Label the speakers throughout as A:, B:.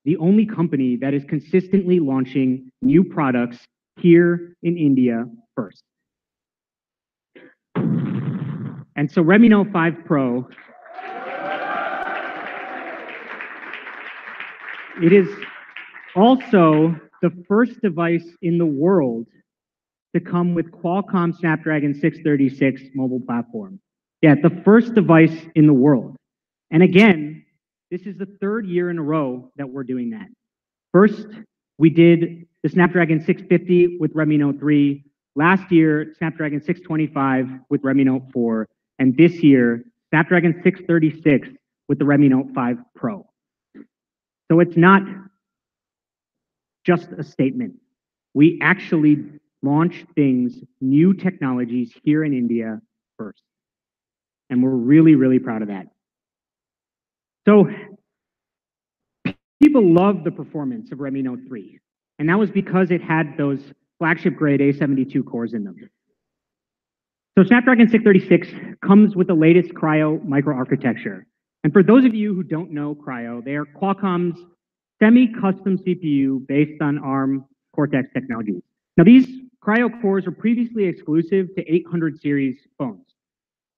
A: the only company that is consistently launching new products here in India first. And so Redmi Note 5 Pro, it is also the first device in the world to come with Qualcomm Snapdragon 636 mobile platform. Yeah, the first device in the world. And again, this is the third year in a row that we're doing that. First, we did the Snapdragon 650 with Redmi Note 3. Last year, Snapdragon 625 with Redmi Note 4. And this year, Snapdragon 636 with the Redmi Note 5 Pro. So it's not just a statement. We actually launch things, new technologies here in India first. And we're really, really proud of that. So people love the performance of Redmi Note 3. And that was because it had those flagship grade A72 cores in them. So Snapdragon 636 comes with the latest Cryo microarchitecture. And for those of you who don't know Cryo, they are Qualcomm's semi-custom CPU based on ARM Cortex technologies. Now these Cryo cores were previously exclusive to 800 series phones,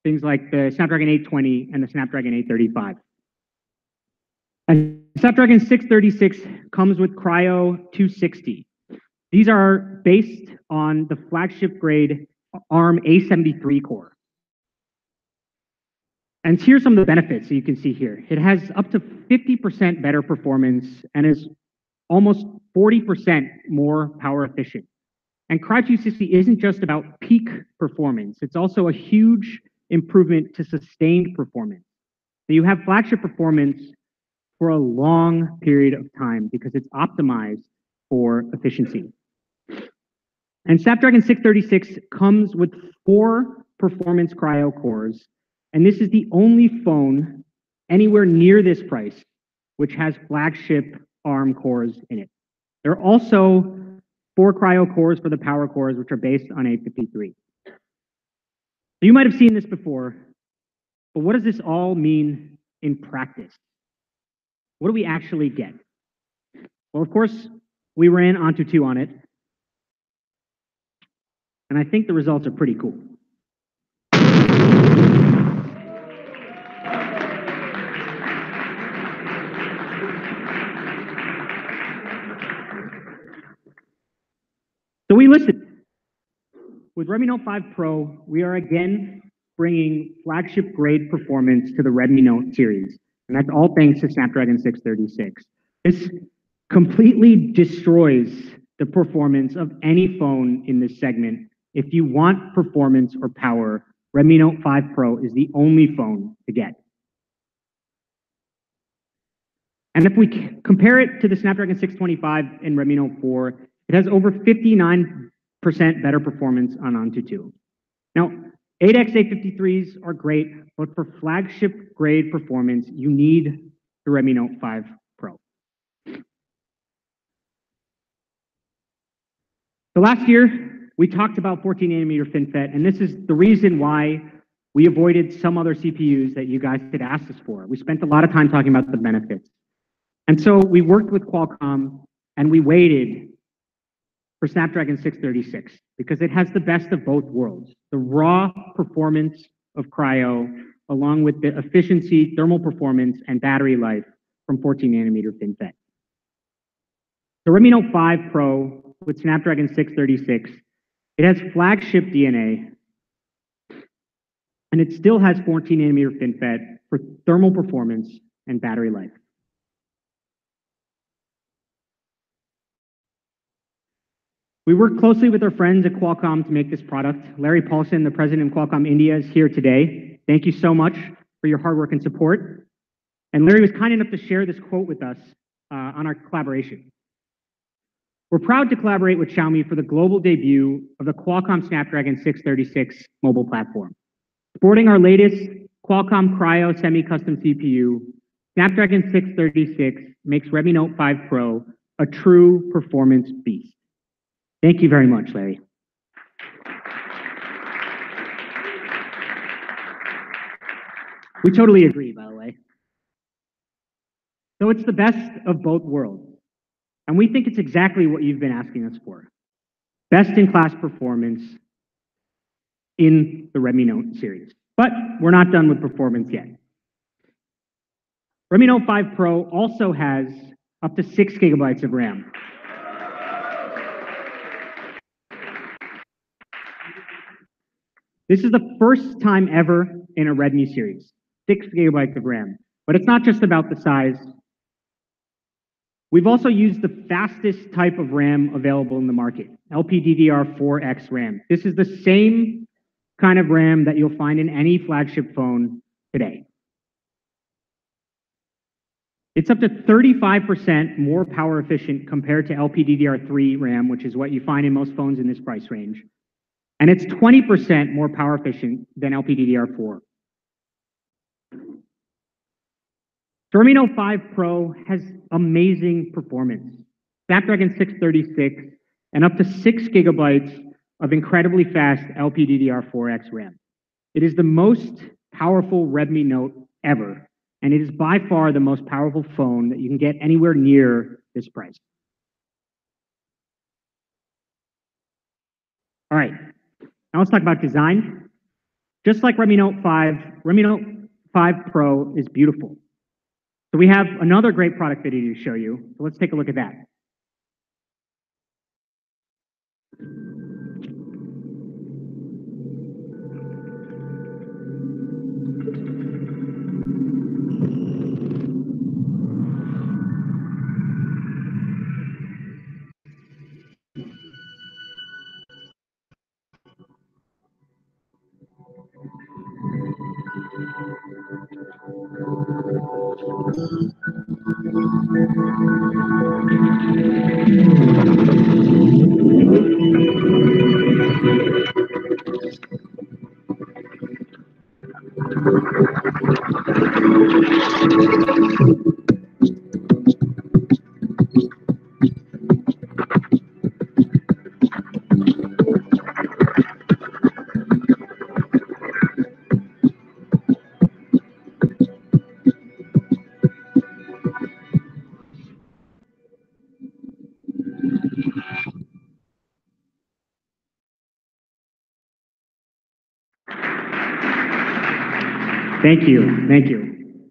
A: things like the Snapdragon 820 and the Snapdragon 835. And Snapdragon 636 comes with Cryo 260. These are based on the flagship grade ARM A73 core. And here's some of the benefits that you can see here. It has up to 50% better performance and is almost 40% more power efficient. And Cryo 260 isn't just about peak performance. It's also a huge improvement to sustained performance. So you have flagship performance for a long period of time because it's optimized for efficiency. And Snapdragon 636 comes with 4 performance Cryo cores, and this is the only phone anywhere near this price which has flagship ARM cores in it. There are also 4 Cryo cores for the power cores, which are based on 853. So you might have seen this before, but what does this all mean in practice? What do we actually get? Well, of course, we ran Antutu on it, and I think the results are pretty cool. So we listened. With Redmi Note 5 Pro, we are again bringing flagship grade performance to the Redmi Note series. And that's all thanks to Snapdragon 636. This completely destroys the performance of any phone in this segment. If you want performance or power, Redmi Note 5 Pro is the only phone to get. And if we compare it to the Snapdragon 625 and Redmi Note 4, it has over 59% better performance on Antutu. Now, 8X 853s are great, but for flagship grade performance, you need the Redmi Note 5 Pro. So last year, we talked about 14nm FinFET, and this is the reason why we avoided some other CPUs that you guys had asked us for. We spent a lot of time talking about the benefits. And so we worked with Qualcomm, and we waited for Snapdragon 636 because it has the best of both worlds. The raw performance of Cryo, along with the efficiency, thermal performance, and battery life from 14nm FinFET. The Redmi Note 5 Pro with Snapdragon 636, it has flagship DNA, and it still has 14nm FinFET for thermal performance and battery life. We worked closely with our friends at Qualcomm to make this product. Larry Paulson, the president of Qualcomm India, is here today. Thank you so much for your hard work and support. And Larry was kind enough to share this quote with us on our collaboration. We're proud to collaborate with Xiaomi for the global debut of the Qualcomm Snapdragon 636 mobile platform. Sporting our latest Qualcomm Cryo semi-custom CPU, Snapdragon 636 makes Redmi Note 5 Pro a true performance beast. Thank you very much, Larry. We totally agree, by the way. So it's the best of both worlds. And we think it's exactly what you've been asking us for. Best-in-class performance in the Redmi Note series. But we're not done with performance yet. Redmi Note 5 Pro also has up to 6 gigabytes of RAM. This is the first time ever in a Redmi series, 6 gigabytes of RAM. But it's not just about the size. We've also used the fastest type of RAM available in the market, LPDDR4X RAM. This is the same kind of RAM that you'll find in any flagship phone today. It's up to 35% more power efficient compared to LPDDR3 RAM, which is what you find in most phones in this price range. And it's 20% more power efficient than LPDDR4. The Redmi Note 5 Pro has amazing performance. Snapdragon 636 and up to 6 gigabytes of incredibly fast LPDDR4X RAM. It is the most powerful Redmi Note ever, and it is by far the most powerful phone that you can get anywhere near this price. All right, now let's talk about design. Just like Redmi Note 5, Redmi Note 5 Pro is beautiful. So we have another great product video to show you. So let's take a look at that. Thank you, thank you.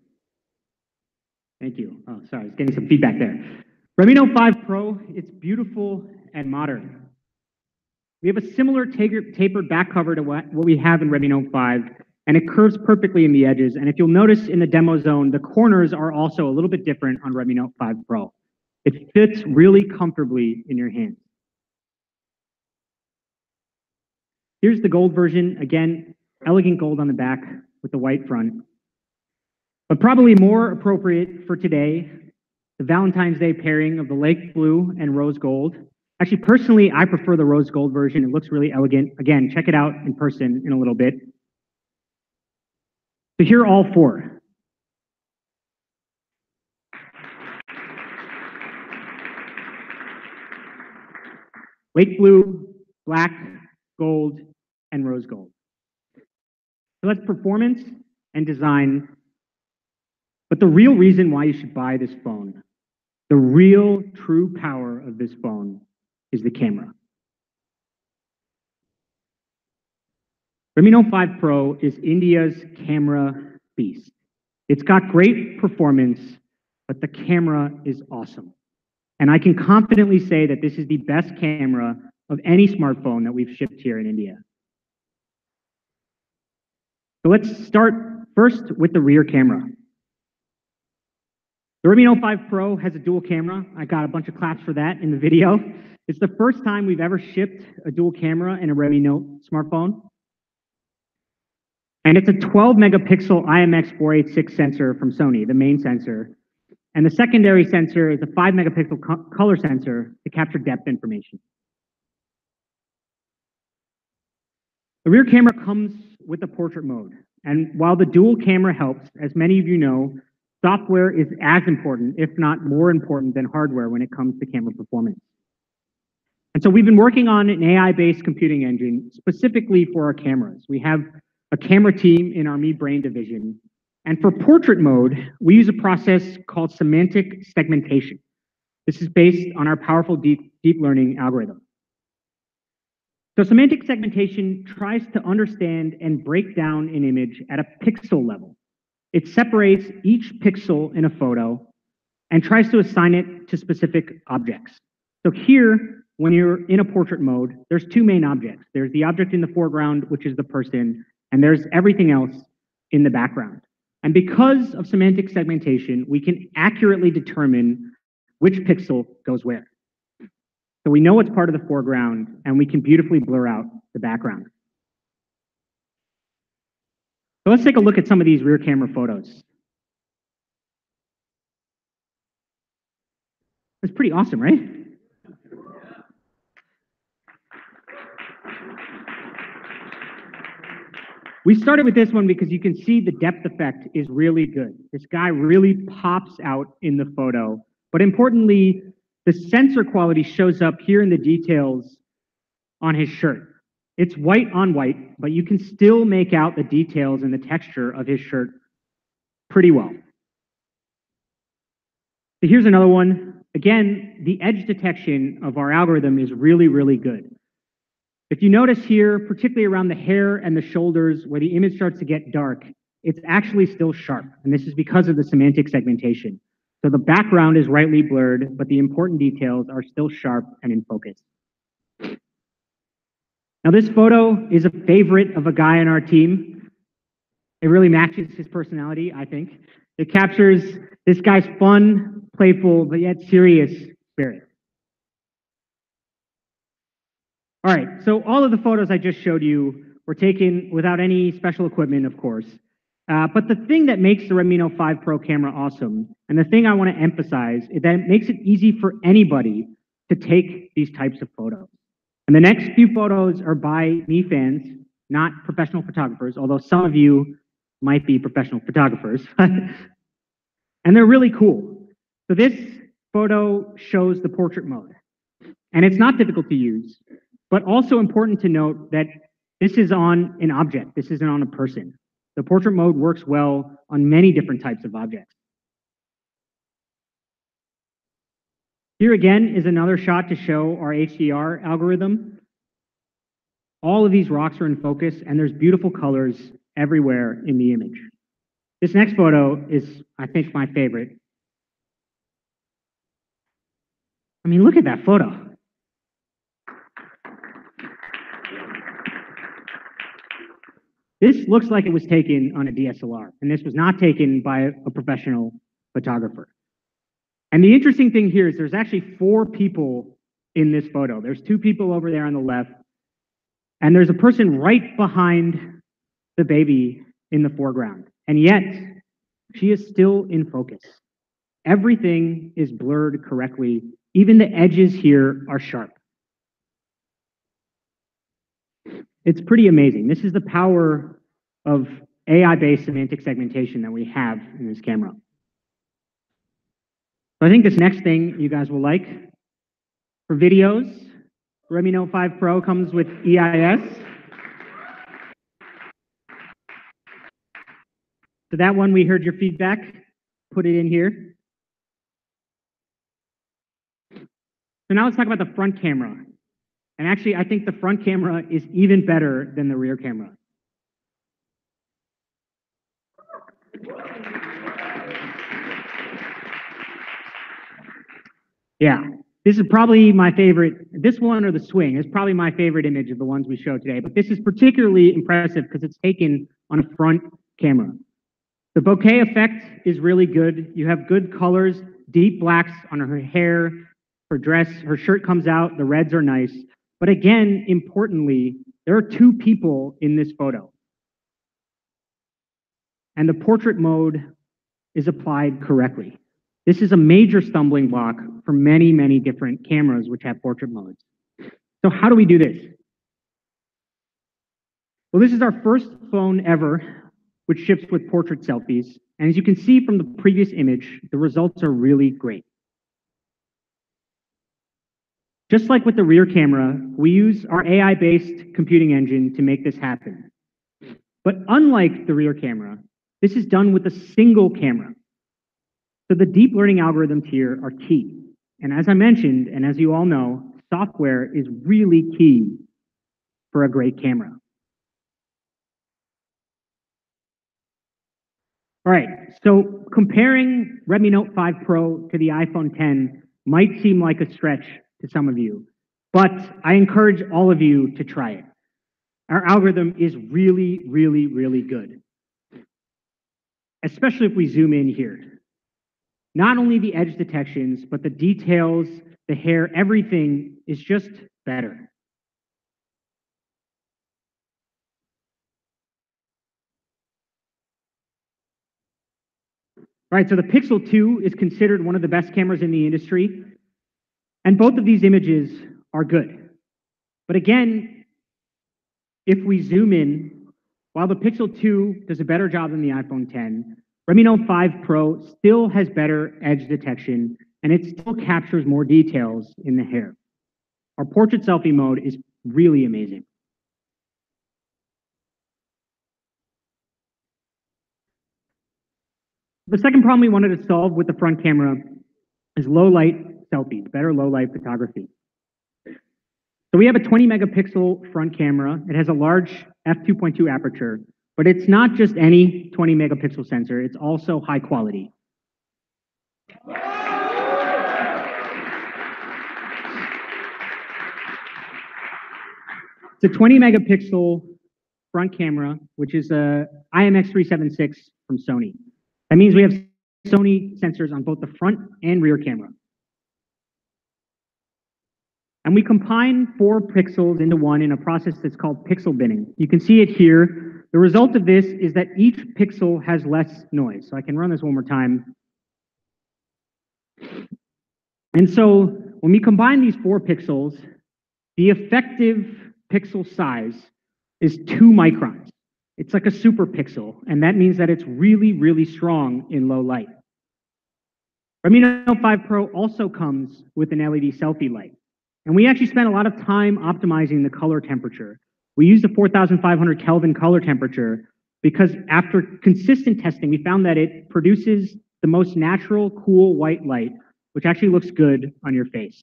A: Thank you. Oh, sorry, I was getting some feedback there. Redmi Note 5 Pro, it's beautiful and modern. We have a similar tapered back cover to what we have in Redmi Note 5, and it curves perfectly in the edges. And if you'll notice in the demo zone, the corners are also a little bit different on Redmi Note 5 Pro. It fits really comfortably in your hand. Here's the gold version. Again, elegant gold on the back with the white front. But probably more appropriate for today, the Valentine's Day pairing of the lake blue and rose gold. Actually, personally, I prefer the rose gold version. It looks really elegant. Again, check it out in person in a little bit. So here are all four. Lake blue, black, gold, and rose gold. So that's performance and design. But the real reason why you should buy this phone, the real true power of this phone is the camera. Redmi Note 5 Pro is India's camera beast. It's got great performance, but the camera is awesome. And I can confidently say that this is the best camera of any smartphone that we've shipped here in India. So let's start first with the rear camera. The Redmi Note 5 Pro has a dual camera. I got a bunch of claps for that in the video. It's the first time we've ever shipped a dual camera in a Redmi Note smartphone. And it's a 12 megapixel IMX486 sensor from Sony, the main sensor. And the secondary sensor is a 5 megapixel color sensor to capture depth information. The rear camera comes with a portrait mode. And while the dual camera helps, as many of you know, software is as important, if not more important than hardware when it comes to camera performance. And so we've been working on an AI-based computing engine specifically for our cameras. We have a camera team in our Mi Brain division, And for portrait mode, we use a process called semantic segmentation. This is based on our powerful deep learning algorithm. So semantic segmentation tries to understand and break down an image at a pixel level. It separates each pixel in a photo and tries to assign it to specific objects. So here, when you're in a portrait mode, there's two main objects. There's the object in the foreground, which is the person, and there's everything else in the background. And because of semantic segmentation, we can accurately determine which pixel goes where. So we know what's part of the foreground, and we can beautifully blur out the background. So let's take a look at some of these rear camera photos. It's pretty awesome, right? We started with this one because you can see the depth effect is really good. This guy really pops out in the photo. But importantly, the sensor quality shows up here in the details on his shirt. It's white on white, but you can still make out the details and the texture of his shirt pretty well. So here's another one. Again, the edge detection of our algorithm is really, really good. If you notice here, particularly around the hair and the shoulders where the image starts to get dark, it's actually still sharp. And this is because of the semantic segmentation. So the background is rightly blurred, but the important details are still sharp and in focus. Now this photo is a favorite of a guy on our team. It really matches his personality, I think. It captures this guy's fun, playful, but yet serious spirit. All right, so all of the photos I just showed you were taken without any special equipment, of course. But the thing that makes the Redmi Note 5 Pro camera awesome, and the thing I want to emphasize, is that it makes it easy for anybody to take these types of photos. And the next few photos are by Mi fans, not professional photographers, although some of you might be professional photographers. And they're really cool. So this photo shows the portrait mode. And it's not difficult to use, but also important to note that this is on an object. This isn't on a person. The portrait mode works well on many different types of objects. Here again is another shot to show our HDR algorithm. All of these rocks are in focus, and there's beautiful colors everywhere in the image. This next photo is, I think, my favorite. I mean, look at that photo. This looks like it was taken on a DSLR, and this was not taken by a professional photographer. And the interesting thing here is there's actually 4 people in this photo. There's 2 people over there on the left, and there's a person right behind the baby in the foreground. And yet, she is still in focus. Everything is blurred correctly. Even the edges here are sharp. It's pretty amazing. This is the power of AI-based semantic segmentation that we have in this camera. So I think this next thing you guys will like. For videos, Redmi Note 5 Pro comes with EIS. So that one, we heard your feedback. Put it in here. So now let's talk about the front camera. And actually, I think the front camera is even better than the rear camera. Yeah, this is probably my favorite. This one or the swing is probably my favorite image of the ones we showed today. But this is particularly impressive because it's taken on a front camera. The bokeh effect is really good. You have good colors, deep blacks on her hair, her dress, her shirt comes out, the reds are nice. But again, importantly, there are 2 people in this photo. And the portrait mode is applied correctly. This is a major stumbling block for many, many different cameras which have portrait modes. So how do we do this? Well, this is our first phone ever which ships with portrait selfies. And as you can see from the previous image, the results are really great. Just like with the rear camera, we use our AI-based computing engine to make this happen. But unlike the rear camera, This is done with a single camera. So the deep learning algorithms here are key. And as I mentioned, and as you all know, software is really key for a great camera. All right, so comparing Redmi Note 5 Pro to the iPhone 10 might seem like a stretch to some of you, but I encourage all of you to try it. Our algorithm is really, really, really good, especially if we zoom in here. Not only the edge detections, but the details, the hair, everything is just better. All right, so the Pixel 2 is considered one of the best cameras in the industry, and both of these images are good. But again, if we zoom in, while the Pixel 2 does a better job than the iPhone 10, Redmi Note 5 Pro still has better edge detection, and it still captures more details in the hair. Our portrait selfie mode is really amazing. The second problem we wanted to solve with the front camera is low light selfies, better low light photography. So we have a 20 megapixel front camera. It has a large f2.2 aperture, but it's not just any 20 megapixel sensor, it's also high quality. It's a 20 megapixel front camera, which is a IMX376 from Sony. That means we have Sony sensors on both the front and rear camera. And we combine 4 pixels into one in a process that's called pixel binning. You can see it here. The result of this is that each pixel has less noise. So I can run this one more time. And so when we combine these 4 pixels, the effective pixel size is 2 microns. It's like a super pixel, and that means that it's really, really strong in low light. Redmi Note 5 Pro also comes with an LED selfie light. And we actually spent a lot of time optimizing the color temperature. We used a 4,500 Kelvin color temperature because after consistent testing, we found that it produces the most natural, cool white light, which actually looks good on your face.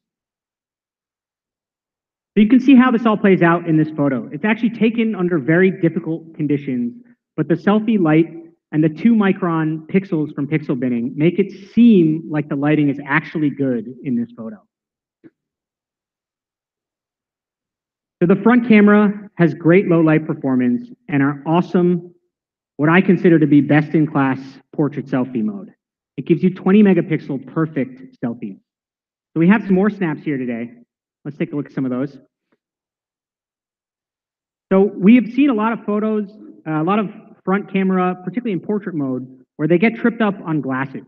A: So you can see how this all plays out in this photo. It's actually taken under very difficult conditions, but the selfie light and the 2 micron pixels from pixel binning make it seem like the lighting is actually good in this photo. So the front camera has great low light performance and our awesome, what I consider to be best in class portrait selfie mode. It gives you 20 megapixel perfect selfies. So we have some more snaps here today. Let's take a look at some of those. So we have seen a lot of photos, a lot of front camera, particularly in portrait mode, where they get tripped up on glasses.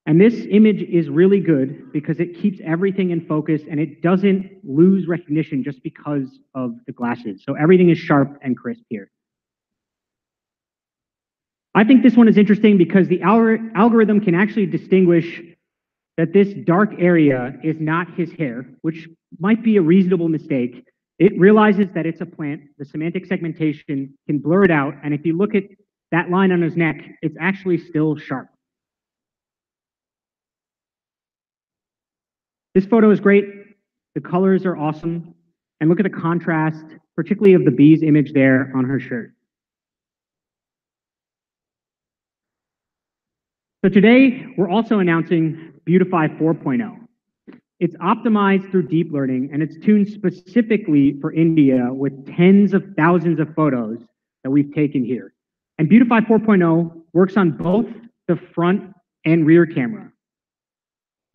A: And this image is really good because it keeps everything in focus and it doesn't lose recognition just because of the glasses. So everything is sharp and crisp here. I think this one is interesting because the algorithm can actually distinguish that this dark area is not his hair, which might be a reasonable mistake. It realizes that it's a plant. The semantic segmentation can blur it out. And if you look at that line on his neck, it's actually still sharp. This photo is great. The colors are awesome. And look at the contrast, particularly of the bee's image there on her shirt. So today, we're also announcing Beautify 4.0. It's optimized through deep learning, and it's tuned specifically for India with tens of thousands of photos that we've taken here. And Beautify 4.0 works on both the front and rear camera.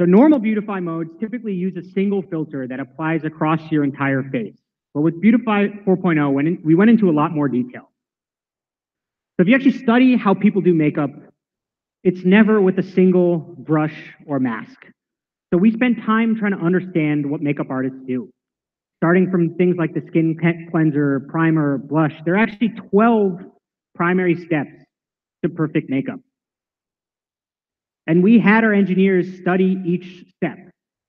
A: So normal Beautify modes typically use a single filter that applies across your entire face. But with Beautify 4.0, we went into a lot more detail. So if you actually study how people do makeup, it's never with a single brush or mask. So we spend time trying to understand what makeup artists do. Starting from things like the skin cleanser, primer, blush, there are actually 12 primary steps to perfect makeup. And we had our engineers study each step.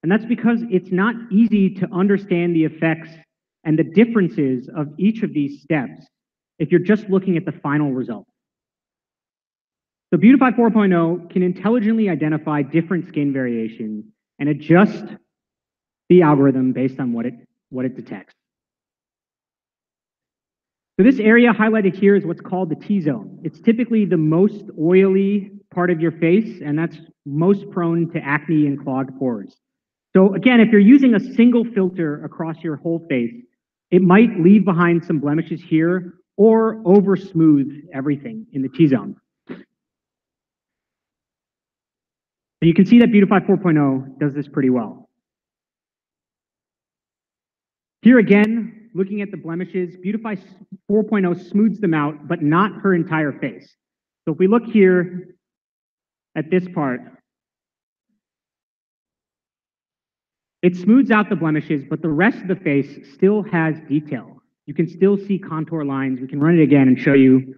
A: And that's because it's not easy to understand the effects and the differences of each of these steps if you're just looking at the final result. So Beautify 4.0 can intelligently identify different skin variations and adjust the algorithm based on what it detects. So this area highlighted here is what's called the T-zone. It's typically the most oily part of your face, and that's most prone to acne and clogged pores. So again, if you're using a single filter across your whole face, it might leave behind some blemishes here or over smooth everything in the T-zone. So you can see that Beautify 4.0 does this pretty well. Here again, looking at the blemishes, Beautify 4.0 smooths them out, but not her entire face. So if we look here at this part, it smooths out the blemishes, but the rest of the face still has detail. You can still see contour lines. We can run it again and show you.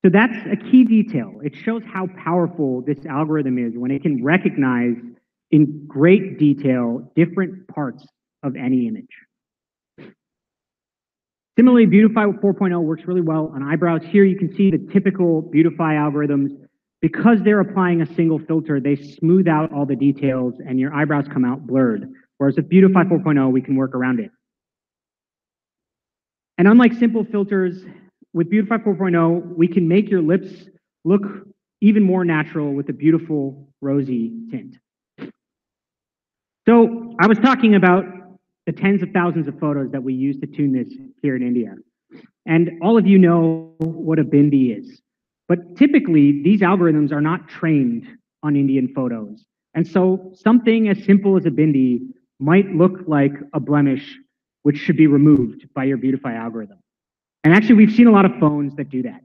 A: So that's a key detail. It shows how powerful this algorithm is when it can recognize in great detail different parts of any image. Similarly, Beautify 4.0 works really well on eyebrows. Here you can see the typical Beautify algorithms. Because they're applying a single filter, they smooth out all the details and your eyebrows come out blurred. Whereas with Beautify 4.0, we can work around it. And unlike simple filters, with Beautify 4.0, we can make your lips look even more natural with a beautiful rosy tint. So I was talking about the tens of thousands of photos that we use to tune this here in India. And all of you know what a bindi is. But typically, these algorithms are not trained on Indian photos. And so something as simple as a bindi might look like a blemish, which should be removed by your Beautify algorithm. And actually, we've seen a lot of phones that do that.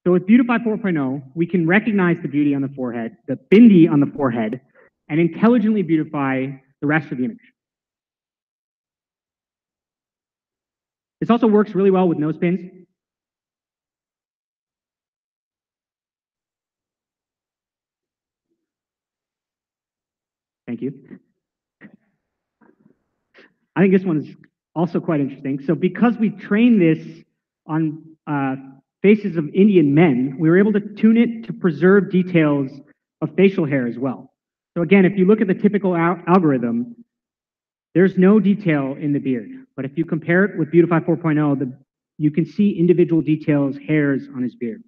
A: So with Beautify 4.0, we can recognize the beauty on the forehead, the bindi on the forehead, and intelligently beautify the rest of the image. This also works really well with nose pins. Thank you. I think this one is also quite interesting. So because we trained this on faces of Indian men, we were able to tune it to preserve details of facial hair as well. So again, if you look at the typical algorithm, there's no detail in the beard. But if you compare it with Beautify 4.0, you can see individual details, hairs on his beard.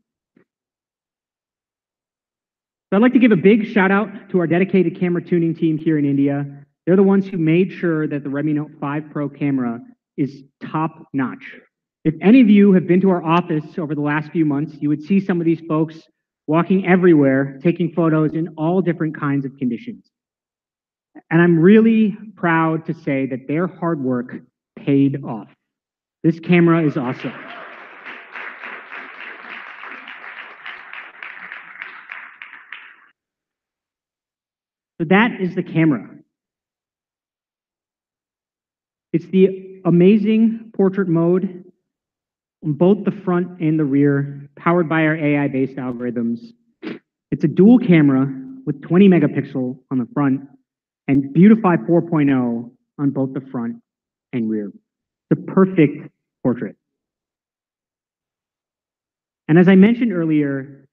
A: So I'd like to give a big shout out to our dedicated camera tuning team here in India. They're the ones who made sure that the Redmi Note 5 Pro camera is top notch. If any of you have been to our office over the last few months, you would see some of these folks walking everywhere, taking photos in all different kinds of conditions. And I'm really proud to say that their hard work paid off. This camera is awesome. So that is the camera. It's the amazing portrait mode on both the front and the rear, powered by our AI-based algorithms. It's a dual camera with 20 megapixel on the front and Beautify 4.0 on both the front and rear. It's a perfect portrait. And as I mentioned earlier,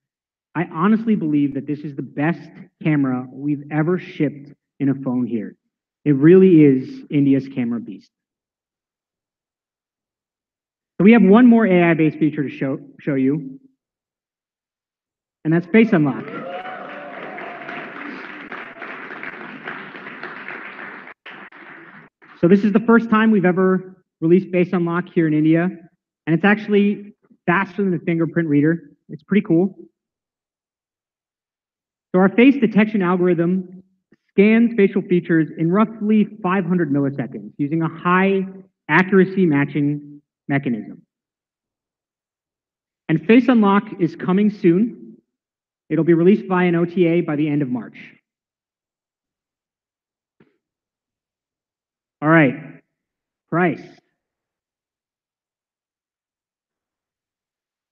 A: I honestly believe that this is the best camera we've ever shipped in a phone here. It really is India's camera beast. So we have one more AI-based feature to show you, and that's Face Unlock. So this is the first time we've ever released Face Unlock here in India, and it's actually faster than a fingerprint reader. It's pretty cool. So our face detection algorithm scans facial features in roughly 500 milliseconds using a high accuracy matching mechanism. And Face Unlock is coming soon. It'll be released via an OTA by the end of March. All right, price.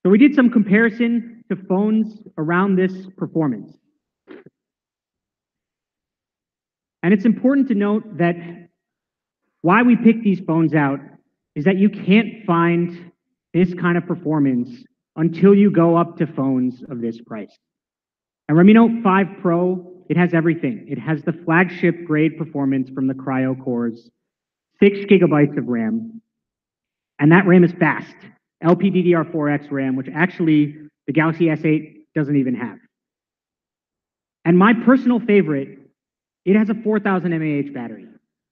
A: So we did some comparison to phones around this performance. And it's important to note that why we picked these phones out is that you can't find this kind of performance until you go up to phones of this price. And Redmi Note 5 Pro, it has everything. It has the flagship grade performance from the Cryo cores, 6 gigabytes of RAM, and that RAM is fast. LPDDR4X RAM, which actually the Galaxy S8 doesn't even have. And my personal favorite, it has a 4000 mAh battery.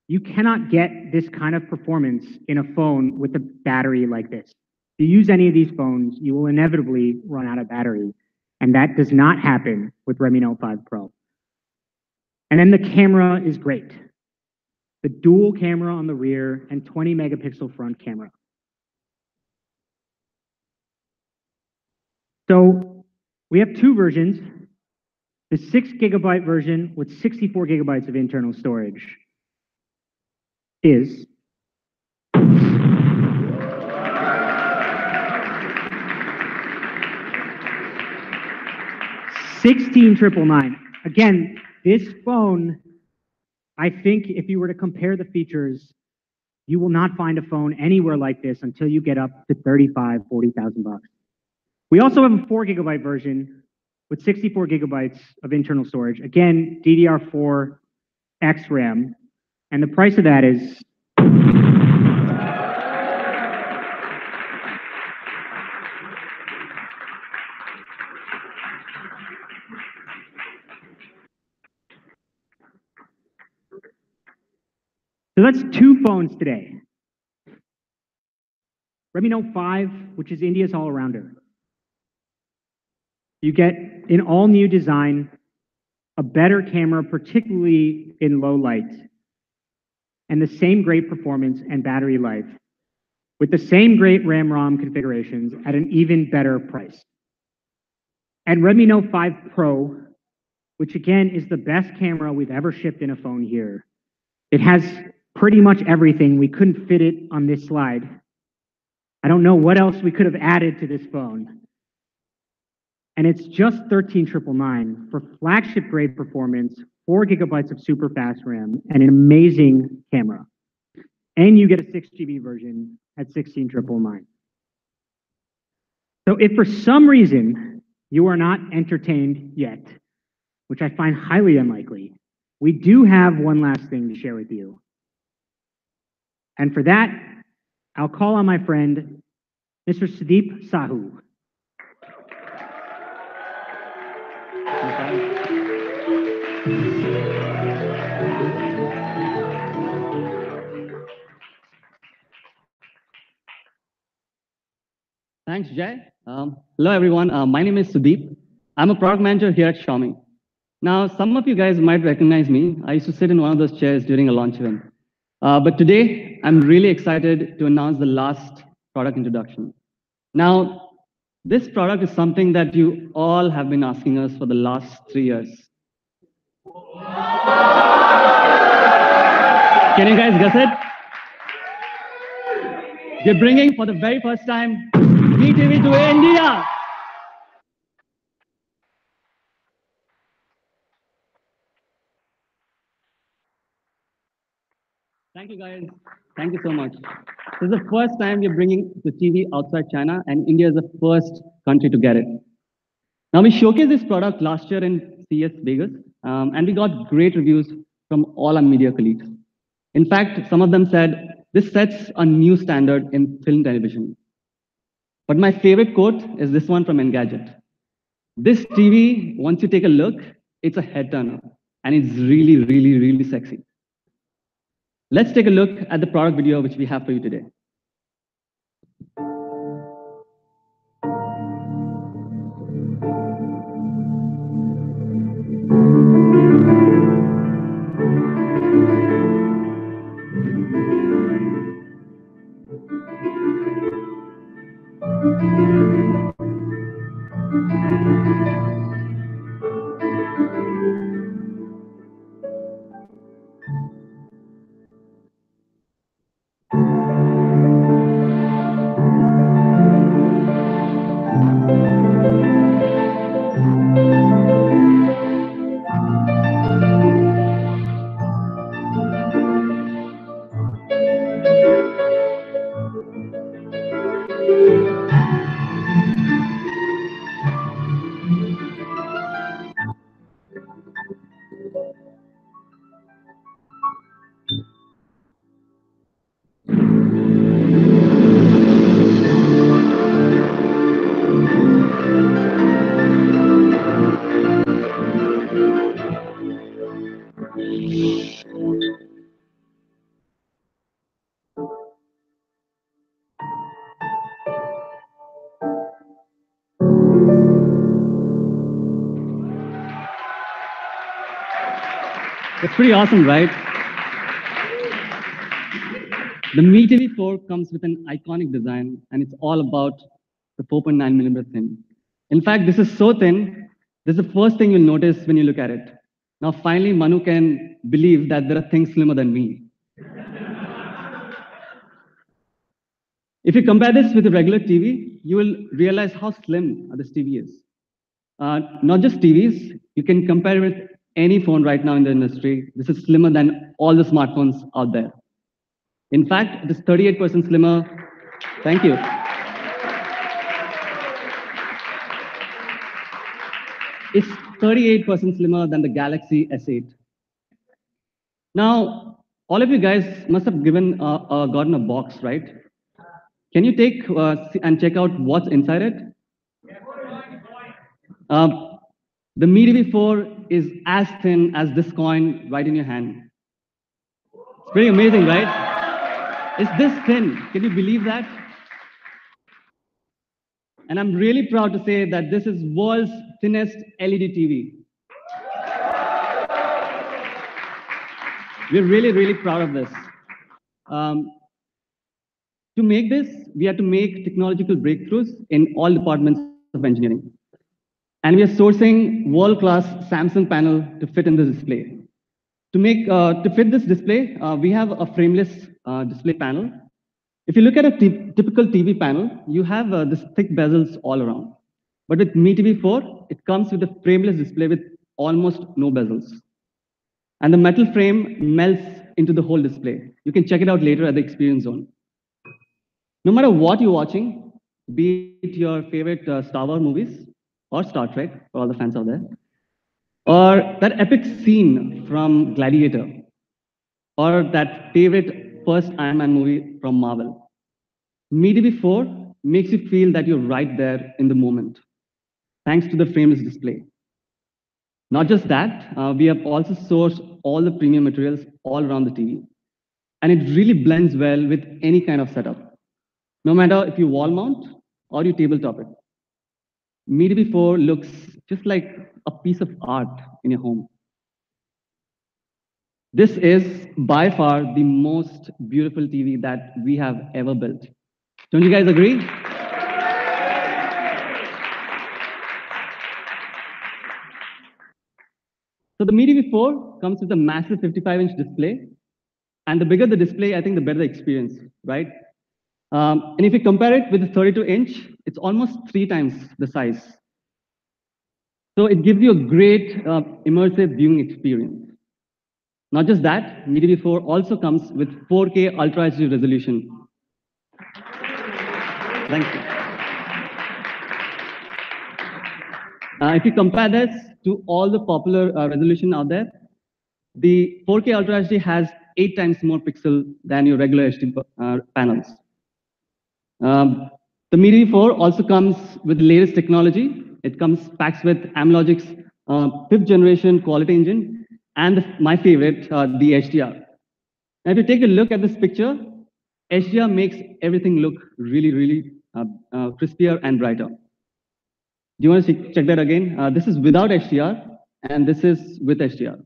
A: You cannot get this kind of performance in a phone with a battery like this. If you use any of these phones, you will inevitably run out of battery. And that does not happen with Redmi Note 5 Pro. And then the camera is great. The dual camera on the rear and 20 megapixel front camera. So we have two versions. The 6 gigabyte version with 64 gigabytes of internal storage is $16,999. Again, this phone, I think if you were to compare the features, you will not find a phone anywhere like this until you get up to 35, 40,000 bucks. We also have a 4 gigabyte version with 64 gigabytes of internal storage. Again, DDR4X RAM. And the price of that is so that's two phones today. Redmi Note 5, which is India's all-arounder. You get an all-new design, a better camera, particularly in low light, and the same great performance and battery life, with the same great RAM-ROM configurations at an even better price. And Redmi Note 5 Pro, which again is the best camera we've ever shipped in a phone here. It has pretty much everything. We couldn't fit it on this slide. I don't know what else we could have added to this phone. And it's just $13,999 for flagship grade performance, 4 gigabytes of super fast RAM, and an amazing camera. And you get a 6 GB version at $16,999. So if for some reason you are not entertained yet, which I find highly unlikely, we do have one last thing to share with you. And for that, I'll call on my friend, Mr. Sudeep Sahu.
B: Thanks, Jay. Hello, everyone. My name is Sudeep. I'm a product manager here at Xiaomi. Now, some of you guys might recognize me. I used to sit in one of those chairs during a launch event. But today, I'm really excited to announce the last product introduction. Now, this product is something that you all have been asking us for the last 3 years. Can you guys guess it? We're bringing for the very first time Mi TV to India. Thank you, guys. Thank you so much. This is the first time we're bringing the TV outside China, and India is the first country to get it. Now, we showcased this product last year in CES Vegas, and we got great reviews from all our media colleagues. In fact, some of them said, this sets a new standard in film television. But my favorite quote is this one from Engadget. This TV, once you take a look, it's a head turner, and it's really, really, really sexy. Let's take a look at the product video which we have for you today. It's pretty awesome, right? The Mi TV 4 comes with an iconic design, and it's all about the 4.9 mm thin. In fact, this is so thin, this is the first thing you'll notice when you look at it. Now, finally, Manu can believe that there are things slimmer than me. If you compare this with a regular TV, you will realize how slim this TV is. Not just TVs, you can compare it with any phone right now in the industry. This is slimmer than all the smartphones out there. In fact, it is 38% slimmer. Thank you. It's 38% slimmer than the Galaxy S8. Now, all of you guys must have gotten a box, right? Can you take and check out what's inside it? Uh, the Mi TV 4 is as thin as this coin right in your hand. It's pretty amazing, right? It's this thin. Can you believe that? And I'm really proud to say that this is world's thinnest LED TV. We're really, really proud of this. Um, to make this, we had to make technological breakthroughs in all departments of engineering. And we are sourcing world-class Samsung panel to fit in the display. To fit this display, we have a frameless display panel. If you look at a typical TV panel, you have this thick bezels all around. But with Mi TV 4, it comes with a frameless display with almost no bezels. And the metal frame melts into the whole display. You can check it out later at the experience zone. No matter what you're watching, be it your favorite Star Wars movies or Star Trek, for all the fans out there, or that epic scene from Gladiator, or that favorite first Iron Man movie from Marvel, Mi TV 4 makes you feel that you're right there in the moment, thanks to the frameless display. Not just that, we have also sourced all the premium materials all around the TV. And it really blends well with any kind of setup. No matter if you wall mount or you tabletop it. Mi TV 4 looks just like a piece of art in your home. This is by far the most beautiful TV that we have ever built. Don't you guys agree? So the Mi TV 4 comes with a massive 55-inch display. And the bigger the display, I think the better the experience, right? And if you compare it with the 32-inch, it's almost 3 times the size. So it gives you a great immersive viewing experience. Not just that, Mi TV 4 also comes with 4K Ultra HD resolution. Thank you. If you compare this to all the popular resolution out there, the 4K Ultra HD has 8 times more pixel than your regular HD panels. The Mi TV 4 also comes with the latest technology. It comes packed with Amlogic's 5th generation quality engine and my favorite, the HDR. Now, if you take a look at this picture, HDR makes everything look really, really crispier and brighter. Do you want to check that again? This is without HDR, and this is with HDR.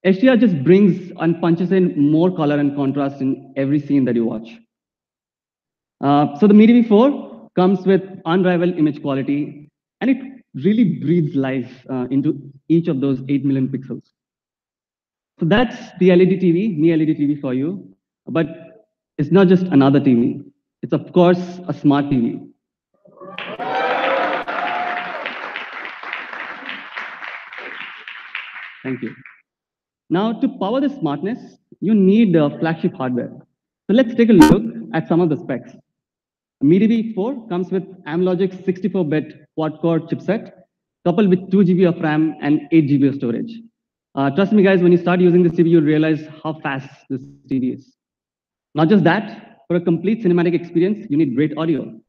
B: HDR just brings and punches in more color and contrast in every scene that you watch. So the Mi TV 4 comes with unrivaled image quality, and it really breathes life into each of those 8 million pixels. So that's the LED TV, Mi LED TV for you. But it's not just another TV. It's, of course, a smart TV. Thank you. Now, to power this smartness, you need flagship hardware. So let's take a look at some of the specs. Mi TV 4 comes with Amlogic's 64-bit quad-core chipset, coupled with 2 GB of RAM and 8 GB of storage. Trust me, guys, when you start using this TV, you'll realize how fast this TV is. Not just that, for a complete cinematic experience, you need great audio.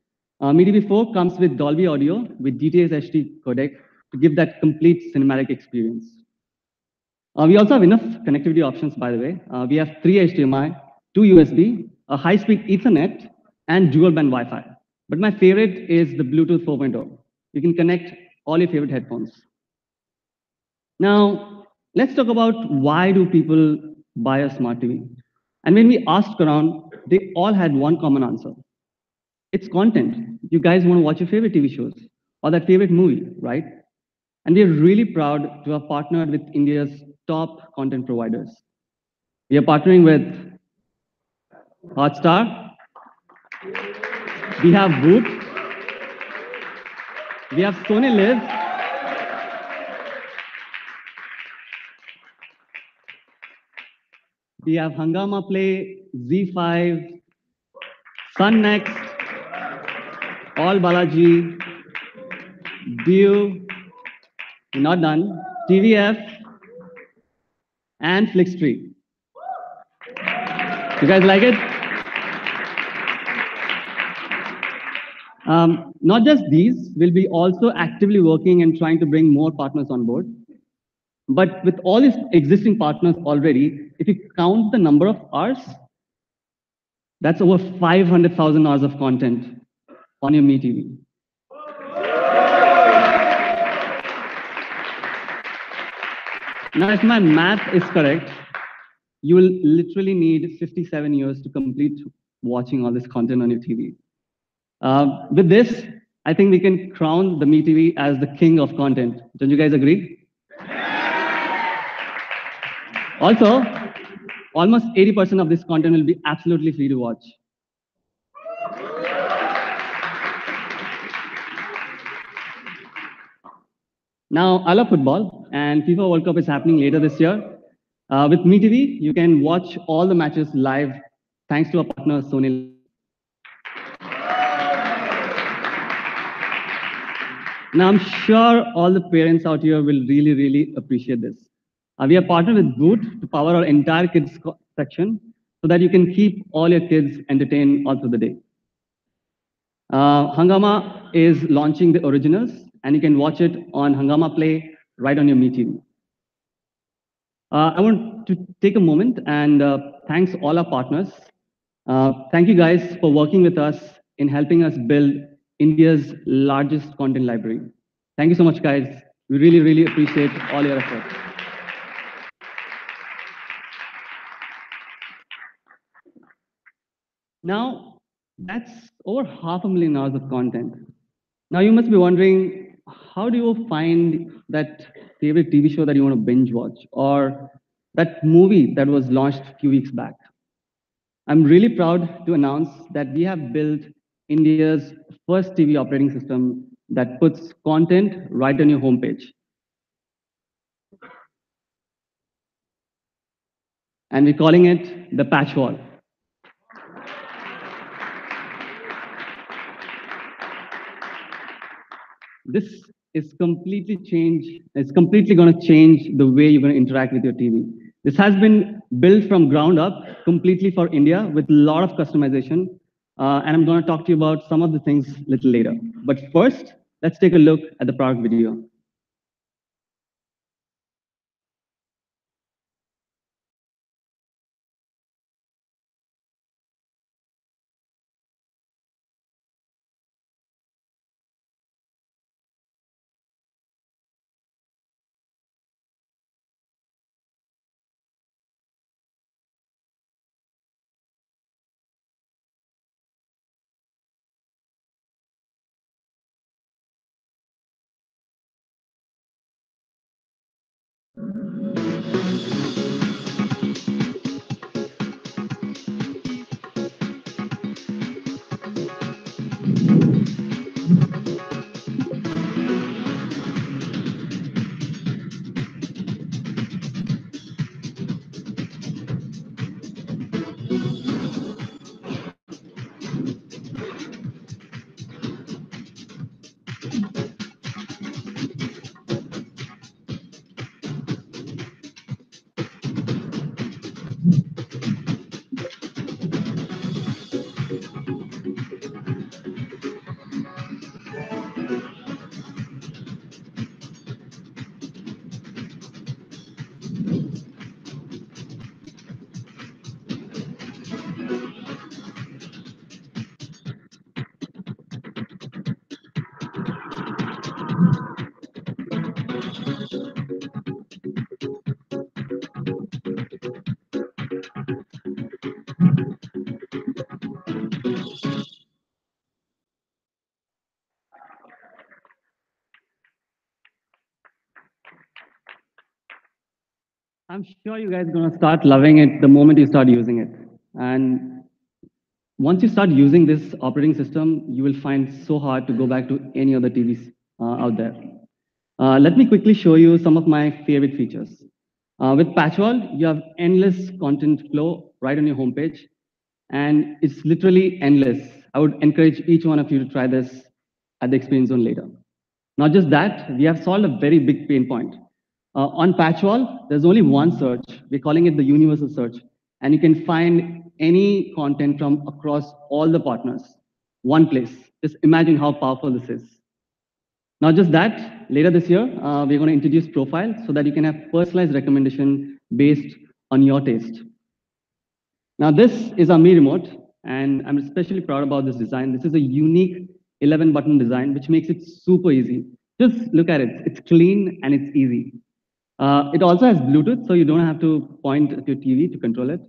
B: Mi TV 4 comes with Dolby Audio with DTS HD codec to give that complete cinematic experience. We also have enough connectivity options, by the way. We have 3 HDMI, 2 USB, a high-speed Ethernet, and dual-band Wi-Fi. But my favorite is the Bluetooth 4.0. You can connect all your favorite headphones. Now, Let's talk about why do people buy a smart TV? And when we asked around, they all had one common answer. It's content. You guys want to watch your favorite TV shows or that favorite movie, right? And we are really proud to have partnered with India's top content providers. We are partnering with Hotstar, we have Boot, we have Sony Live, we have Hangama Play, Z5, Sun Next, All Balaji, Dio, not done, TVF, and Flixtree. You guys like it? Not just these, we'll be also actively working and trying to bring more partners on board. But with all these existing partners already, if you count the number of hours, that's over 500,000 hours of content on your Mi TV. Now, if my math is correct, you will literally need 57 years to complete watching all this content on your TV. With this, I think we can crown the Mi TV as the king of content. Don't you guys agree? Also, almost 80% of this content will be absolutely free to watch. Now, I love football, and FIFA World Cup is happening later this year. With Mi TV, you can watch all the matches live thanks to our partner, Sony. Now, I'm sure all the parents out here will really, really appreciate this. We are partnered with Boot to power our entire kids section so that you can keep all your kids entertained all through the day. Hangama is launching the originals, and you can watch it on Hangama Play right on your Mi TV. I want to take a moment and thanks all our partners. Thank you guys for working with us in helping us build India's largest content library. Thank you so much, guys. We really, really appreciate all your efforts. Now, that's over 500,000 hours of content. Now, you must be wondering, how do you find that favorite TV show that you want to binge watch or that movie that was launched a few weeks back? I'm really proud to announce that we have built India's first TV operating system that puts content right on your homepage. And we're calling it the patch wall. This is completely it's completely going to change the way you're going to interact with your TV. This has been built from ground up completely for India with a lot of customization. And I'm going to talk to you about some of the things a little later. But first, let's take a look at the product video. I'm sure you guys are going to start loving it the moment you start using it. And once you start using this operating system, you will find so hard to go back to any other TVs out there. Let me quickly show you some of my favorite features. With Patchwall, you have endless content flow right on your homepage, and it's literally endless. I would encourage each one of you to try this at the experience zone later. Not just that, we have solved a very big pain point. On Patchwall, there's only one search. We're calling it the universal search. And you can find any content from across all the partners. One place. Just imagine how powerful this is. Not just that, later this year, we're going to introduce Profile so that you can have personalized recommendation based on your taste. Now, this is our Mi Remote, and I'm especially proud about this design. This is a unique 11-button design, which makes it super easy. Just look at it. It's clean and it's easy. It also has Bluetooth, so you don't have to point at your TV to control it.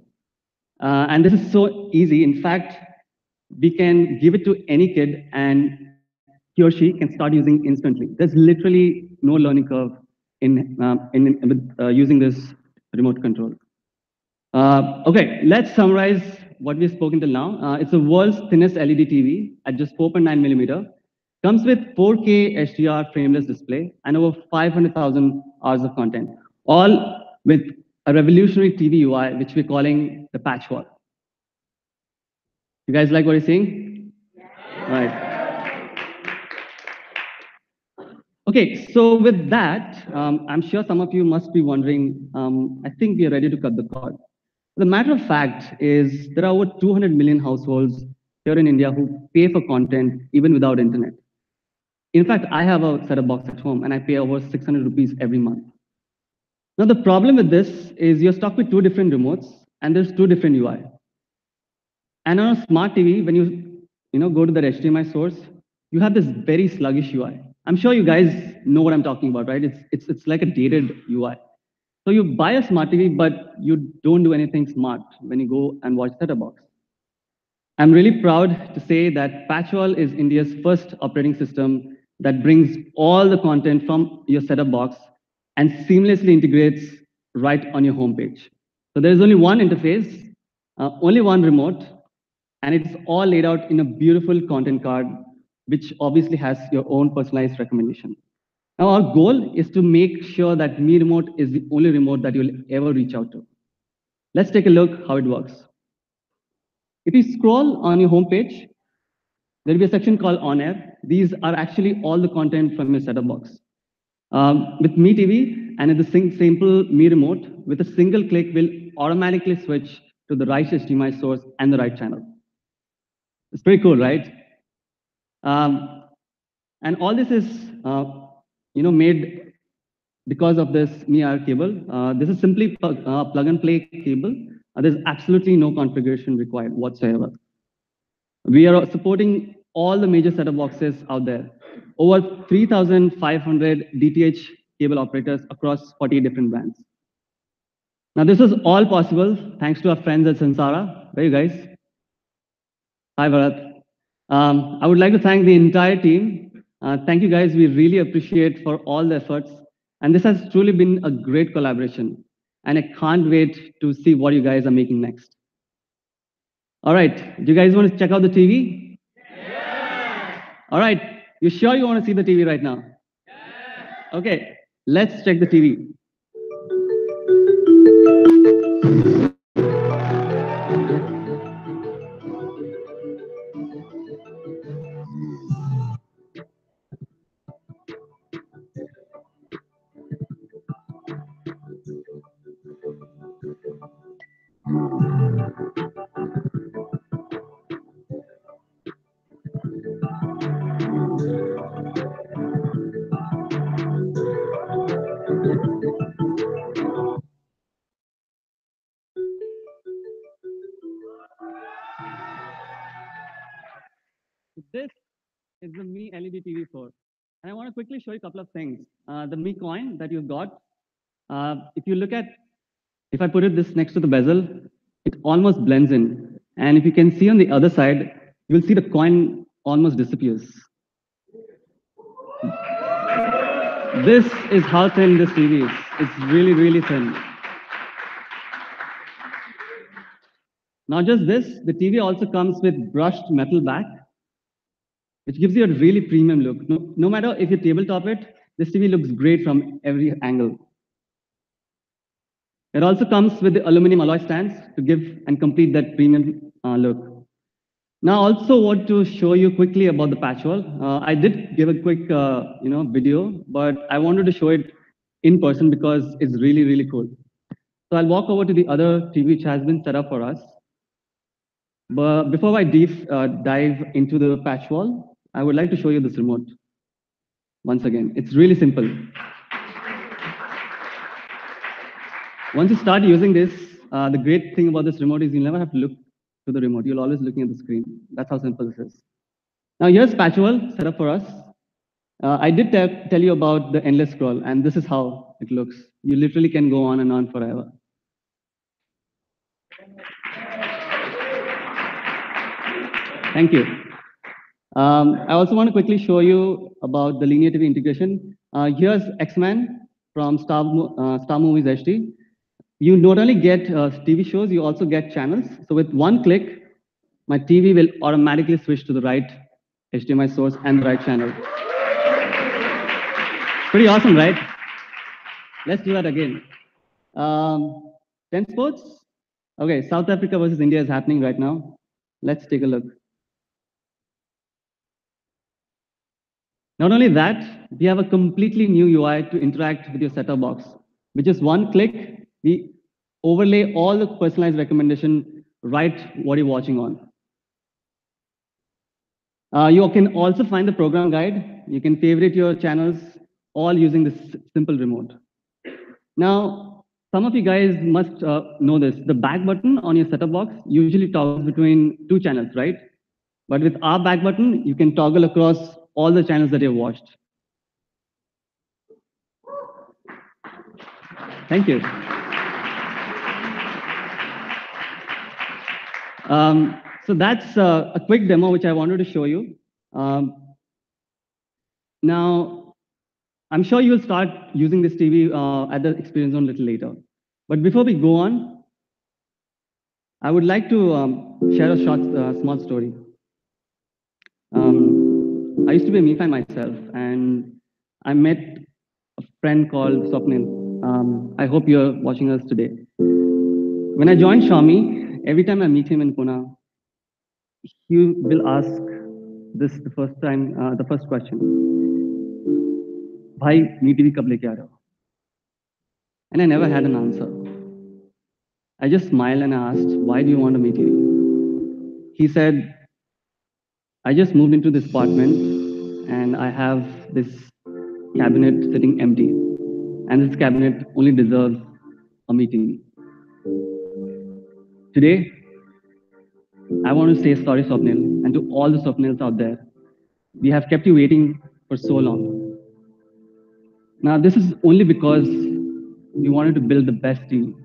B: And this is so easy. In fact, we can give it to any kid, and he or she can start using instantly. There's literally no learning curve in using this remote control. Okay, let's summarize what we've spoken till now. It's the world's thinnest LED TV at just 4.9 millimeter. Comes with 4K HDR frameless display and over 500,000 hours of content, all with a revolutionary TV UI, which we're calling the Patchwall. You guys like what you're seeing? All right. Okay, so with that, I'm sure some of you must be wondering, I think we are ready to cut the cord. The matter of fact is there are over 200 million households here in India who pay for content even without internet. In fact, I have a set-top box at home and I pay over 600 rupees every month. Now, the problem with this is you're stuck with two different remotes and there's two different UI. And on a smart TV, when you go to the HDMI source, you have this very sluggish UI. I'm sure you guys know what I'm talking about, right? It's like a dated UI. So you buy a smart TV, but you don't do anything smart when you go and watch set-top box. I'm really proud to say that Patchwall is India's first operating system that brings all the content from your set-top box and seamlessly integrates right on your homepage. So there's only one interface, only one remote, and it's all laid out in a beautiful content card, which obviously has your own personalized recommendation. Now, our goal is to make sure that Mi Remote is the only remote that you'll ever reach out to. Let's take a look how it works. If you scroll on your homepage, there'll be a section called On Air. These are actually all the content from your set-top box. With Mi TV and in the simple Mi Remote, with a single click, we'll automatically switch to the right HDMI source and the right channel. It's pretty cool, right? And all this is made because of this Mi-R cable. This is simply plug and play cable. There's absolutely no configuration required whatsoever. We are supporting all the major set-top boxes out there. Over 3,500 DTH cable operators across 40 different brands. Now, this is all possible thanks to our friends at Sansara. Where are you guys? Hi, Bharat. I would like to thank the entire team. Thank you, guys. We really appreciate for all the efforts. And this has truly been a great collaboration. And I can't wait to see what you guys are making next. All right. Do you guys want to check out the TV? Yeah. All right. You sure you want to see the TV right now? Yeah. Okay. Let's check the TV. This is the Mi LED TV 4. And I want to quickly show you a couple of things. The Mi coin that you've got, if I put it this next to the bezel, it almost blends in. And if you can see on the other side, you'll see the coin almost disappears. This is how thin this TV is. It's really, really thin. Not just this, the TV also comes with brushed metal back, which gives you a really premium look. No matter if you tabletop it, this TV looks great from every angle. It also comes with the aluminum alloy stands to give and complete that premium look. Now, I also want to show you quickly about the patch wall. I did give a quick, video, but I wanted to show it in person because it's really, really cool. So I'll walk over to the other TV which has been set up for us. But before I dive into the patch wall, I would like to show you this remote. Once again, it's really simple. Once you start using this, the great thing about this remote is you'll never have to look to the remote. You'll always looking at the screen. That's how simple this is. Now here's patch wall set up for us. I did tell you about the endless scroll, and this is how it looks. You literally can go on and on forever. Thank you. I also want to quickly show you about the linear TV integration. Here's X-Men from Star Movies HD. You not only get TV shows, you also get channels. So with one click, my TV will automatically switch to the right HDMI source and the right channel. Pretty awesome, right? Let's do that again. 10 sports? Okay, South Africa versus India is happening right now. Let's take a look. Not only that, we have a completely new UI to interact with your set-top box. With just one click, we overlay all the personalized recommendation right what you're watching on. You can also find the program guide. You can favorite your channels all using this simple remote. Now, some of you guys must know this. The back button on your set-top box usually toggles between two channels, right? But with our back button, you can toggle across all the channels that you've watched. Thank you. So that's a quick demo which I wanted to show you. Now, I'm sure you'll start using this TV at the experience zone a little later. But before we go on, I would like to share a short, small story. I used to be a Mi fan myself, and I met a friend called Swapnil. I hope you're watching us today. When I joined Xiaomi, every time I meet him in Pune, he will ask this the first question. Bhai, Mi TV kab leke aa rahe ho? And I never had an answer. I just smiled and I asked, why do you want a Mi TV? He said, I just moved into this apartment and I have this cabinet sitting empty. And this cabinet only deserves a Mi TV. Today, I want to say sorry, Swapnil, and to all the Swapnils out there. We have kept you waiting for so long. Now, this is only because we wanted to build the best TV.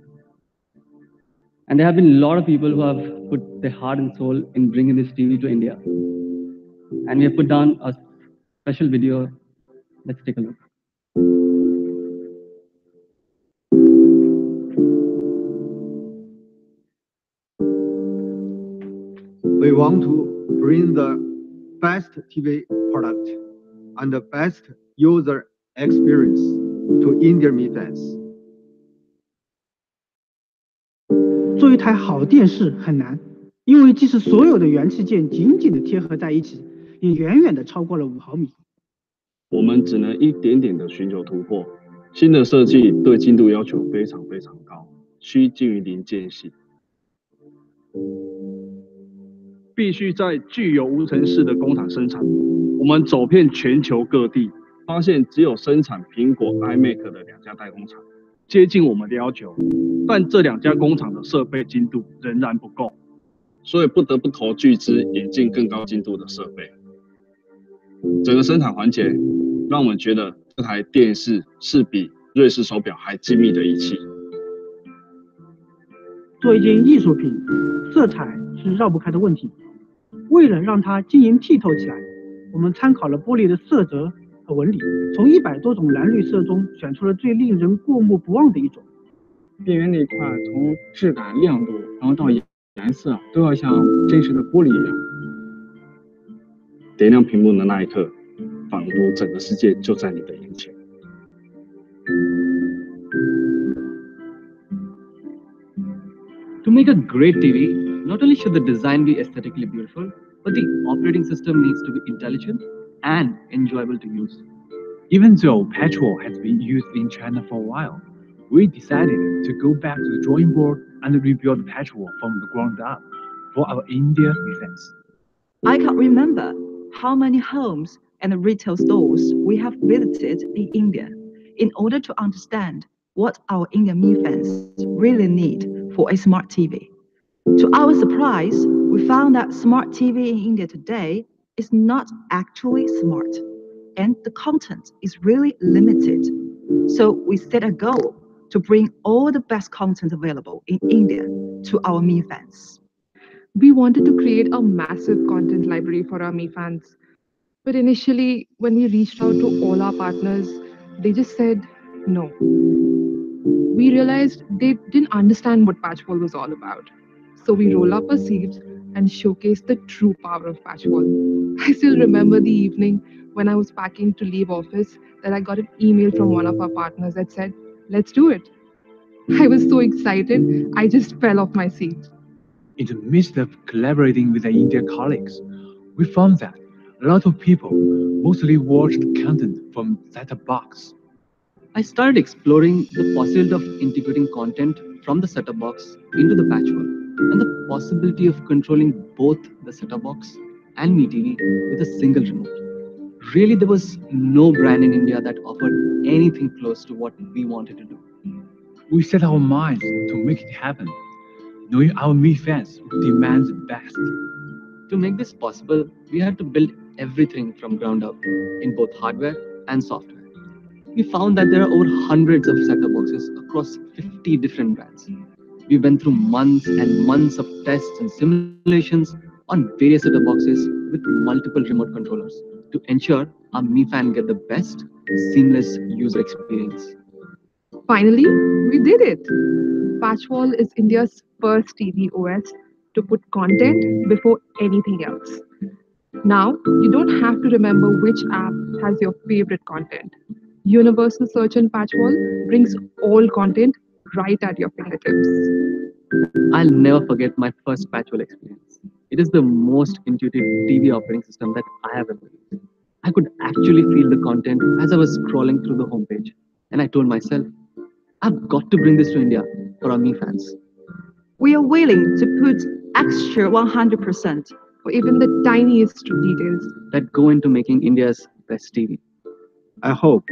B: And there have been a lot of people who have put their heart and soul in bringing this TV to India. And we have put down a special video. Let's take a look.
C: We want to bring the best TV product and the best user experience to Indian Mi fans.
D: 做一台好电视很难，因为即使所有的元器件紧紧地贴合在一起，也远远地超过了5毫米。
E: 我们只能一点点地寻求突破。新的设计对精度要求非常非常高，需近于零间隙。必须在具有无尘室的工厂生产。我们走遍全球各地，发现只有生产苹果 iMac 的2家代工厂接近我们的要求，但这2家工厂的设备精度仍然不够，所以不得不投巨资引进更高精度的设备。整个生产环节让我们觉得这台电视是比瑞士手表还精密的仪器。
D: 做一件艺术品，色彩是绕不开的问题。为了让它晶莹剔透起来，我们参考了玻璃的色泽和纹理，从100多种蓝绿色中选出了最令人过目不忘的一种。
F: 电源那块从质感、亮度，然后到
E: 颜色都要像真实的玻璃一样。点亮屏幕的那一刻，仿佛整个世界就在你的眼前。
B: To make a great TV, not only should the design be aesthetically beautiful, but the operating system needs to be intelligent and enjoyable to use.
F: Even though petrol has been used in China for a while, we decided to go back to the drawing board and rebuild petrol from the ground up for our India defense.
G: I can't remember how many homes and retail stores we have visited in India in order to understand what our Indian Mi fans really need for a smart TV. To our surprise, we found that smart TV in India today is not actually smart, and the content is really limited. So we set a goal to bring all the best content available in India to our Mi fans.
H: We wanted to create a massive content library for our Mi fans. But initially, when we reached out to all our partners, they just said no. We realized they didn't understand what Patchwall was all about. So we rolled up our sleeves and showcased the true power of Patchwall. I still remember the evening when I was packing to leave office that I got an email from one of our partners that said, "Let's do it." I was so excited, I just fell off my seat.
F: In the midst of collaborating with our India colleagues, we found that a lot of people mostly watched content from set-top box.
B: I started exploring the possibility of integrating content from the set-top box into the patchwork and the possibility of controlling both the set-top box and Mi TV with a single remote. Really, there was no brand in India that offered anything close to what we wanted to do.
F: We set our minds to make it happen, knowing our Mi fans would demand the best.
B: To make this possible, we had to build everything from ground up in both hardware and software. We found that there are over hundreds of set-top boxes across 50 different brands. We went through months and months of tests and simulations on various set-top boxes with multiple remote controllers to ensure our Mi fan get the best seamless user experience.
H: Finally, we did it. Patchwall is India's first TV OS to put content before anything else. Now, you don't have to remember which app has your favorite content. Universal Search and Patchwall brings all content right at your fingertips.
B: I'll never forget my first Patchwall experience. It is the most intuitive TV operating system that I have ever used. I could actually feel the content as I was scrolling through the homepage, and I told myself, I've got to bring this to India for our Mi fans.
G: We are willing to put extra 100%
H: For even the tiniest details.
B: that go into making India's best TV.
C: I hope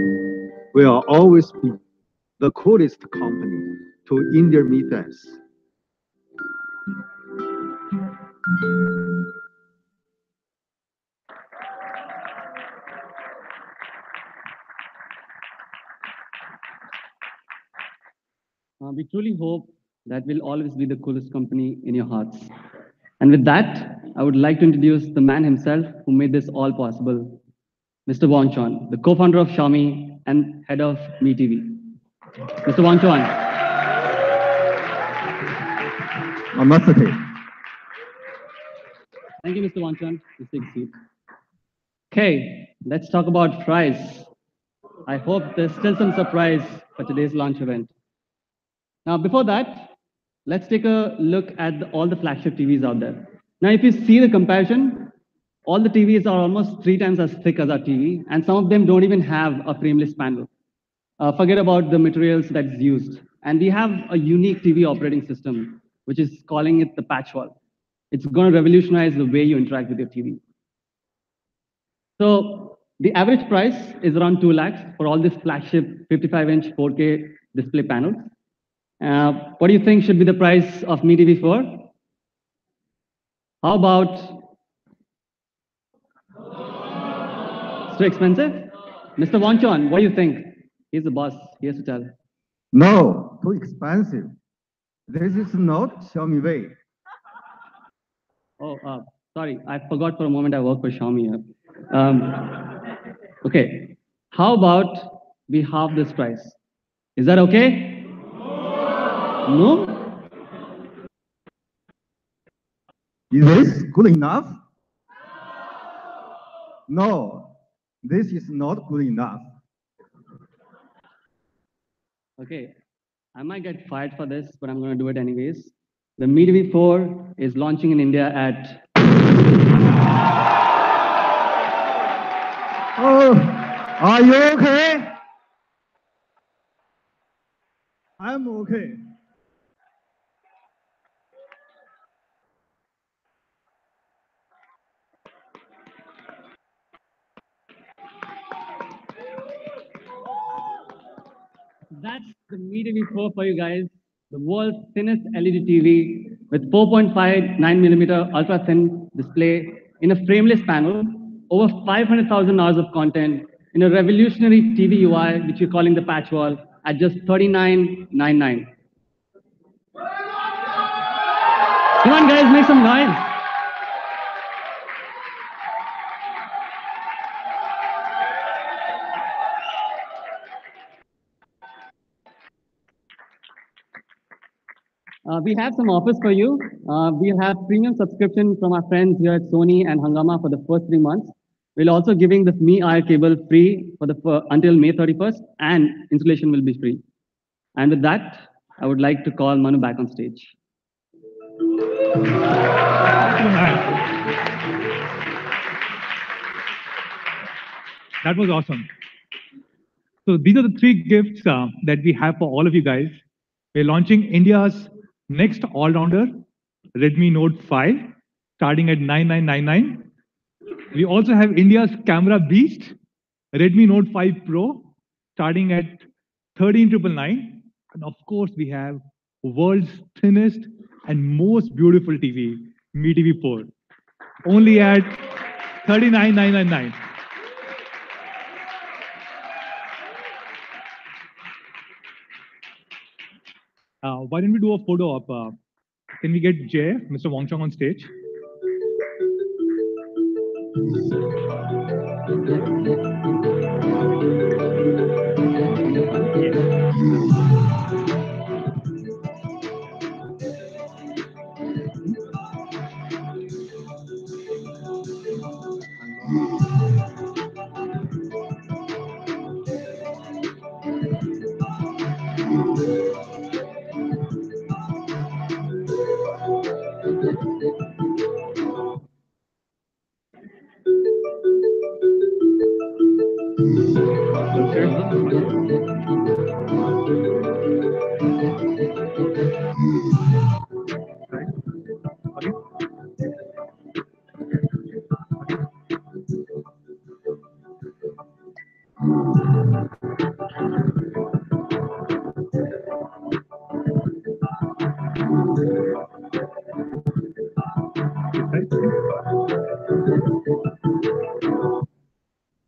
C: we'll always be the coolest company to Indian Mi fans.
B: We truly hope that we'll always be the coolest company in your hearts. And with that, I would like to introduce the man himself who made this all possible, Mr. Wang Chuan, the co-founder of Xiaomi and head of Mi TV. Mr. Wang Chuan.
C: Namaste.
B: Thank you, Mr. Wang Chuan. Please take a seat. Okay, let's talk about fries. I hope there's still some surprise for today's launch event. Now, before that, let's take a look at all the flagship TVs out there. Now, if you see the comparison, all the TVs are almost 3 times as thick as our TV, and some of them don't even have a frameless panel. Forget about the materials that's used. And we have a unique TV operating system, which is calling it the Patchwall. It's going to revolutionize the way you interact with your TV. So the average price is around 2 lakhs for all these flagship 55-inch 4K display panels. What do you think should be the price of Mi TV 4? How about? It's too expensive? Mr. Wang Chuan, what do you think? He's the boss. He has to tell.
C: No, too expensive. This is not Xiaomi way.
B: Oh, sorry. I forgot for a moment I work for Xiaomi. Okay. How about we halve this price? Is that okay? No?
C: Is this good enough? No, this is not good enough.
B: Okay, I might get fired for this, but I'm going to do it anyways. The Mi TV 4 is launching in India at...
C: Oh, are you okay? I'm okay.
B: That's the Mi TV 4 for you guys. The world's thinnest LED TV with 4.59mm ultra thin display in a frameless panel, over 500,000 hours of content in a revolutionary TV UI, which we're calling the patch wall, at just $39.99. Come on, guys, make some noise. We have some offers for you. We'll have premium subscription from our friends here at Sony and Hungama for the first 3 months. We're also giving the Mi Air cable free until May 31st, and installation will be free. And with that, I would like to call Manu back on stage.
F: That was awesome. So these are the 3 gifts that we have for all of you guys. We're launching India's next all-rounder, Redmi Note 5, starting at 9999. We also have India's camera beast, Redmi Note 5 Pro, starting at 13999. And of course, we have world's thinnest and most beautiful TV, Mi TV 4, only at 39999. Why don't we do a photo op? Can we get Jay, Mr. Wongchong on stage?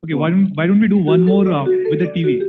F: Okay, why don't we do one more with the TV?